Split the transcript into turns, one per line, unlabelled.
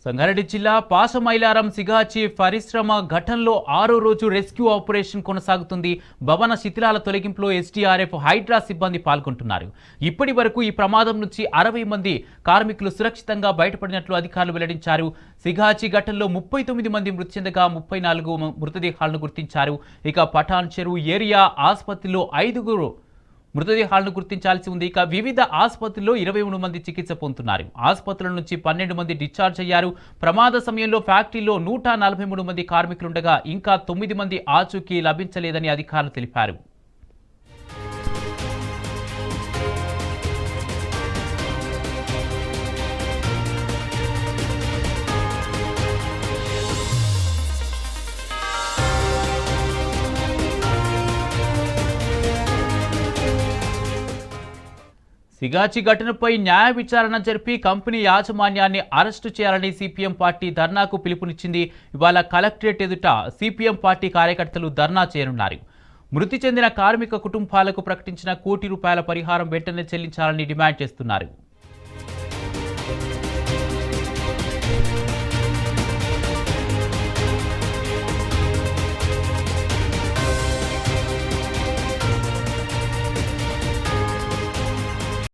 సంగారెడ్డి జిల్లా పాసమైలారం సిగాచి పరిశ్రమ ఘటనలో 6వ రోజు రెస్క్యూ ఆపరేషన్ కొనసాగుతుంది. భవన శిథిలాల తొలగింపులో ఎస్డీఆర్ఎఫ్, హైడ్రా సిబ్బంది పాల్గొంటున్నారు. ఇప్పటి వరకు ఈ ప్రమాదం నుంచి 60 మంది కార్మికులు సురక్షితంగా బయటపడినట్లు అధికారులు వెల్లడించారు. సిగాచి ఘటనలో 39 మంది మృతి చెందగా 34 మృతదేహాలను గుర్తించారు. ఇక పఠాన్ చెరువు ఏరియా ఆసుపత్రిలో 5 మృతదేహాలను గుర్తించాల్సి ఉంది. ఇక వివిధ ఆసుపత్రుల్లో 23 మంది చికిత్స పొందుతున్నారు. ఆసుపత్రుల నుంచి 12 మంది డిశ్చార్జ్ అయ్యారు. ప్రమాద సమయంలో ఫ్యాక్టరీలో 143 మంది కార్మికులుండగా ఇంకా 9 మంది ఆచూకీ లభించలేదని అధికారులు తెలిపారు. సిగాచి ఘటనపై న్యాయ విచారణ జరిపి కంపెనీ యాజమాన్యాన్ని అరెస్టు చేయాలని సిపిఎం పార్టీ ధర్నాకు పిలుపునిచ్చింది. ఇవాళ కలెక్టరేట్ ఎదుట సిపిఎం పార్టీ కార్యకర్తలు ధర్నా చేయనున్నారు. మృతి చెందిన కార్మిక కుటుంబాలకు ప్రకటించిన ₹1 కోటి పరిహారం వెంటనే చెల్లించాలని డిమాండ్ చేస్తున్నారు.